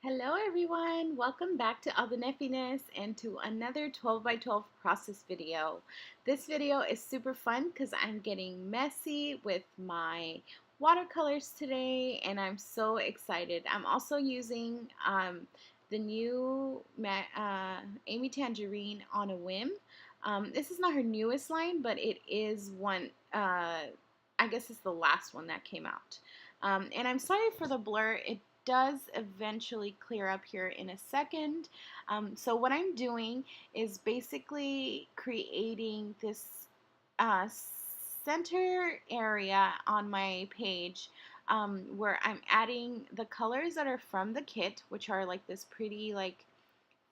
Hello everyone, welcome back to All the Niffiness and to another 12 by 12 process video. This video is super fun because I'm getting messy with my watercolors today and I'm so excited. I'm also using the new Amy Tangerine on a Whim. This is not her newest line, but it is one, I guess it's the last one that came out. And I'm sorry for the blur. It does eventually clear up here in a second. So what I'm doing is basically creating this uh, center area on my page where I'm adding the colors that are from the kit, which are like this pretty like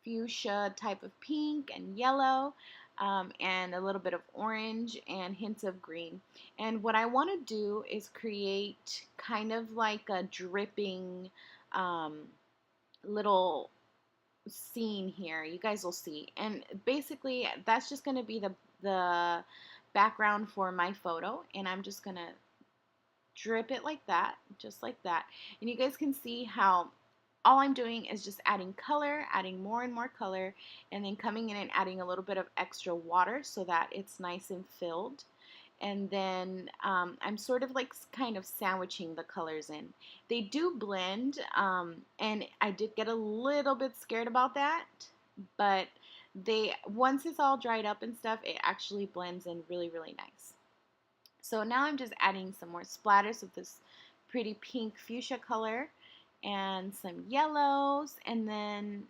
fuchsia type of pink and yellow, and a little bit of orange and hints of green. And what I want to do is create kind of like a dripping um, little scene here. You guys will see. And basically, that's just going to be the background for my photo. And I'm just going to drip it like that, just like that. And you guys can see how all I'm doing is just adding color, adding more and more color, and then coming in and adding a little bit of extra water so that it's nice and filled. And then I'm sort of like kind of sandwiching the colors in. They do blend, and I did get a little bit scared about that, but once it's all dried up and stuff, it actually blends in really, really nice. So now I'm just adding some more splatters of this pretty pink fuchsia color and some yellows, and then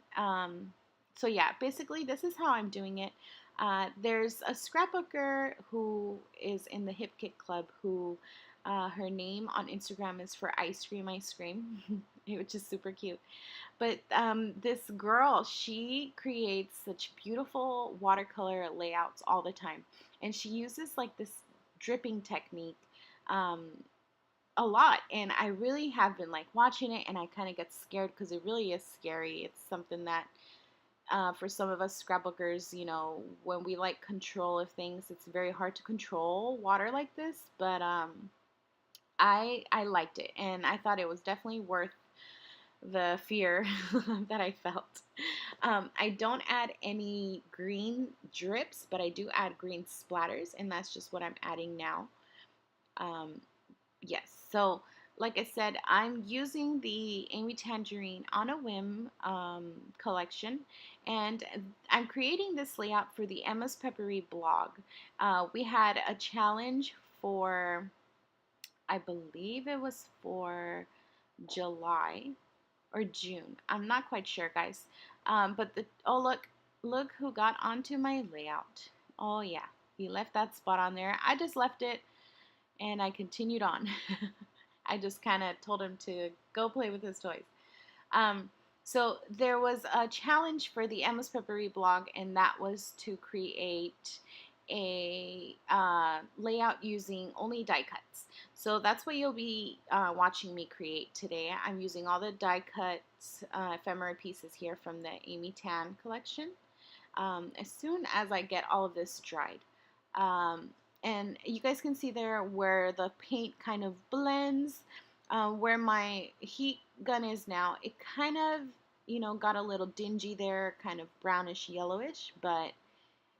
so yeah, basically this is how I'm doing it. There's a scrapbooker who is in the Hip Kit Club who her name on Instagram is for Ice Cream, which is super cute. But this girl, she creates such beautiful watercolor layouts all the time, and she uses like this dripping technique um, a lot, and I really have been like watching it, and I kind of get scared because it really is scary. It's something that for some of us scrapbookers, when we like control of things, it's very hard to control water like this. But I liked it, and I thought it was definitely worth the fear that I felt. I don't add any green drips, but I do add green splatters, and that's just what I'm adding now. Um, Yes, so like I said, I'm using the Amy Tangerine on a Whim collection, and I'm creating this layout for the Emma's Paperie blog. We had a challenge for, I believe it was for July or June. I'm not quite sure, guys. But oh look who got onto my layout. Oh yeah, he left that spot on there. I just left it and I continued on. I just kind of told him to go play with his toys. Um, so there was a challenge for the Emma's Paperie blog, and that was to create a layout using only die cuts. So that's what you'll be watching me create today. I'm using all the die cuts, ephemera pieces here from the Amy Tan collection. As soon as I get all of this dried. Um, and you guys can see there where the paint kind of blends. Where my heat gun is now, it kind of, got a little dingy there, kind of brownish yellowish, but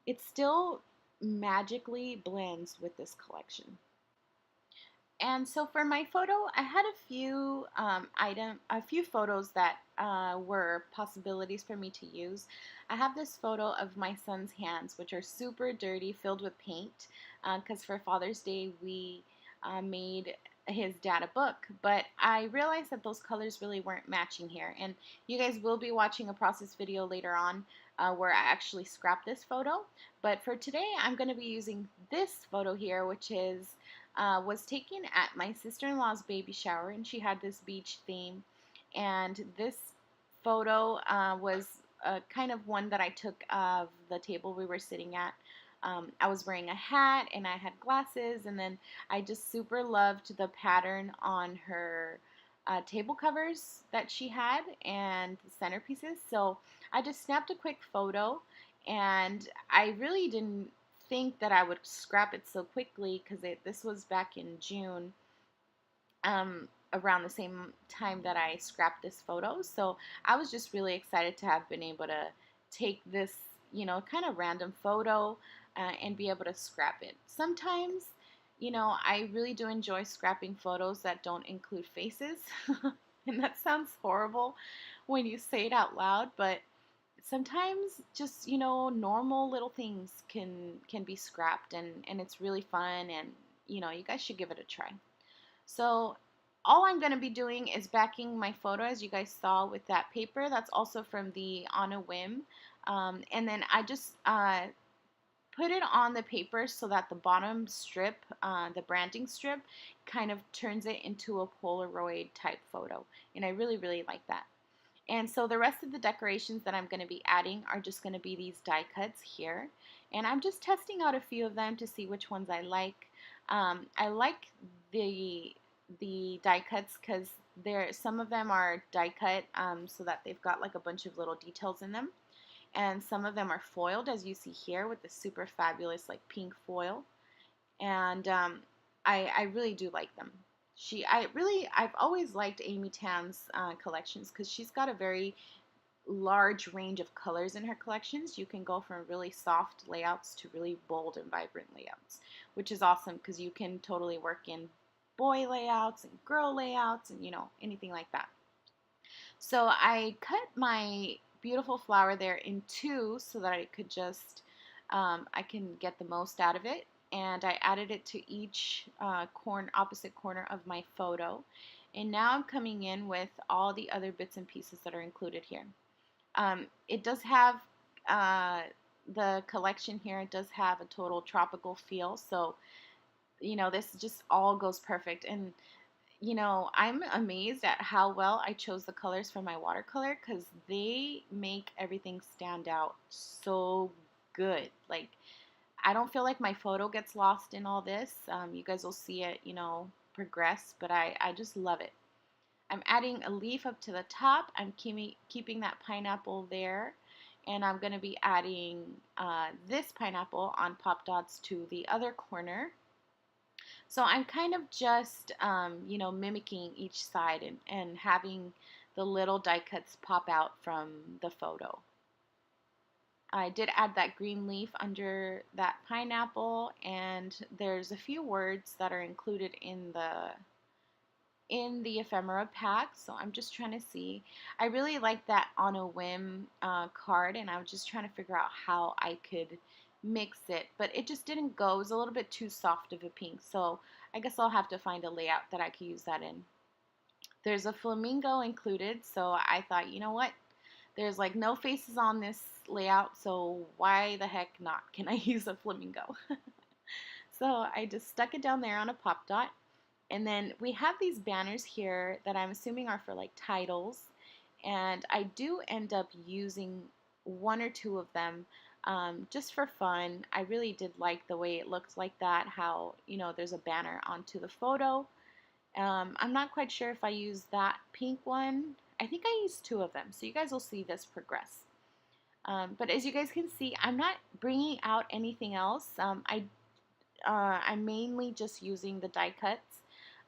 it still magically blends with this collection. And so for my photo, I had a few photos that were possibilities for me to use. I have this photo of my son's hands, which are super dirty, filled with paint, because for Father's Day we made his dad a book. But I realized that those colors really weren't matching here, and you guys will be watching a process video later on where I actually scrapped this photo. But for today, I'm going to be using this photo here, which was taken at my sister-in-law's baby shower, and she had this beach theme. And this photo was kind of one that I took of the table we were sitting at. I was wearing a hat and I had glasses, and then I just super loved the pattern on her table covers that she had and the centerpieces. So I just snapped a quick photo, and I really didn't think that I would scrap it so quickly because this was back in June. around the same time that I scrapped this photo. So I was just really excited to have been able to take this, kind of random photo and be able to scrap it. Sometimes, I really do enjoy scrapping photos that don't include faces. And that sounds horrible when you say it out loud, but sometimes just normal little things can be scrapped, and it's really fun, and you guys should give it a try. So all I'm going to be doing is backing my photo, as you guys saw, with that paper. That's also from the On a Whim. And then I just put it on the paper so that the bottom strip, the branding strip, kind of turns it into a Polaroid type photo. And I really, really like that. And so the rest of the decorations that I'm going to be adding are just going to be these die cuts here. And I'm just testing out a few of them to see which ones I like. I like the die cuts because some of them are die cut so that they've got like a bunch of little details in them. And some of them are foiled, as you see here, with the super fabulous like pink foil. And I really do like them. I've always liked Amy Tan's collections because she's got a very large range of colors in her collections. You can go from really soft layouts to really bold and vibrant layouts, which is awesome because you can totally work in boy layouts and girl layouts and anything like that. So I cut my beautiful flower there in two so that I could just I can get the most out of it, and I added it to each opposite corner of my photo. And now I'm coming in with all the other bits and pieces that are included here. It does have the collection here. It does have a total tropical feel, so this just all goes perfect. And I'm amazed at how well I chose the colors for my watercolor because they make everything stand out so good. Like, I don't feel like my photo gets lost in all this. You guys will see it, progress, but I just love it. I'm adding a leaf up to the top. I'm keeping that pineapple there. And I'm going to be adding this pineapple on pop dots to the other corner. So I'm kind of just, mimicking each side and having the little die cuts pop out from the photo. I did add that green leaf under that pineapple, and there's a few words that are included in the ephemera pack, so I'm just trying to see. I really like that On a Whim card, and I was just trying to figure out how I could mix it, but it just didn't go. It was a little bit too soft of a pink, so I guess I'll have to find a layout that I could use that in. There's a flamingo included, so I thought, you know what? There's like no faces on this layout, so why the heck not? Can I use a flamingo? So I just stuck it down there on a pop dot. And then we have these banners here that I'm assuming are for like titles. And I do end up using one or two of them just for fun. I really did like the way it looked like that, how, there's a banner onto the photo. I'm not quite sure if I used that pink one. I think I used two of them, so you guys will see this progress. But as you guys can see, I'm not bringing out anything else. I'm mainly just using the die cuts.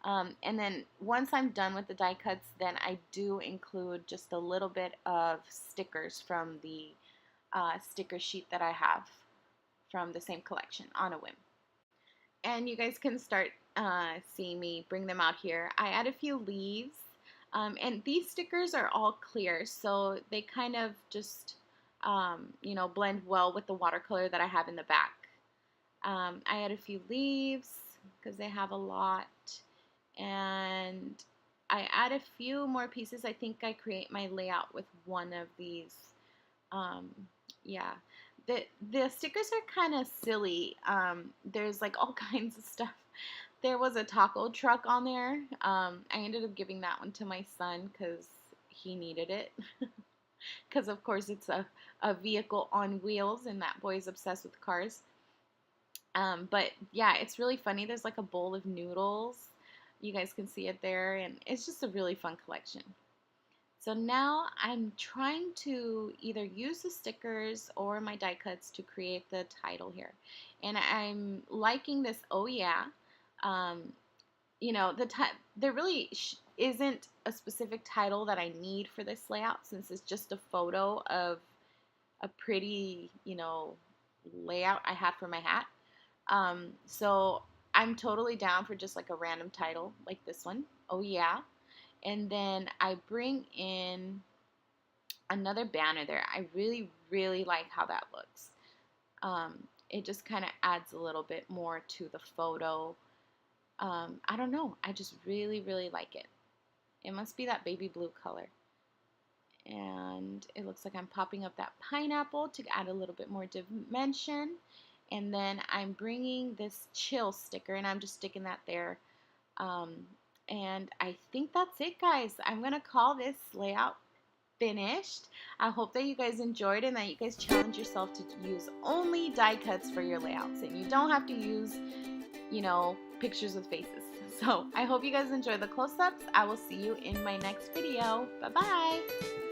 And then once I'm done with the die cuts, then I do include just a little bit of stickers from the sticker sheet that I have from the same collection, On a Whim. And you guys can start seeing me bring them out here. I add a few leaves, and these stickers are all clear, so they kind of just, blend well with the watercolor that I have in the back. I add a few leaves because they have a lot, and I add a few more pieces. I think I create my layout with one of these. Yeah, the stickers are kind of silly. There's like all kinds of stuff. There was a taco truck on there. I ended up giving that one to my son because he needed it. Because of course it's a vehicle on wheels, and that boy's obsessed with cars. But yeah, it's really funny. There's like a bowl of noodles. You guys can see it there, and it's just a really fun collection. So now I'm trying to either use the stickers or my die cuts to create the title here. And I'm liking this, oh yeah. The they're really isn't a specific title that I need for this layout, since it's just a photo of a pretty, layout I had for my hat. So I'm totally down for just like a random title like this one. Oh yeah. And then I bring in another banner there. I really, really like how that looks. It just kind of adds a little bit more to the photo. I don't know. I just really, really like it. It must be that baby blue color. And it looks like I'm popping up that pineapple to add a little bit more dimension. And then I'm bringing this chill sticker, and I'm just sticking that there. Um, and I think that's it, guys. I'm going to call this layout finished. I hope that you guys enjoyed and that you guys challenge yourself to use only die cuts for your layouts, and you don't have to use, pictures with faces. So I hope you guys enjoy the close-ups. I will see you in my next video. Bye-bye.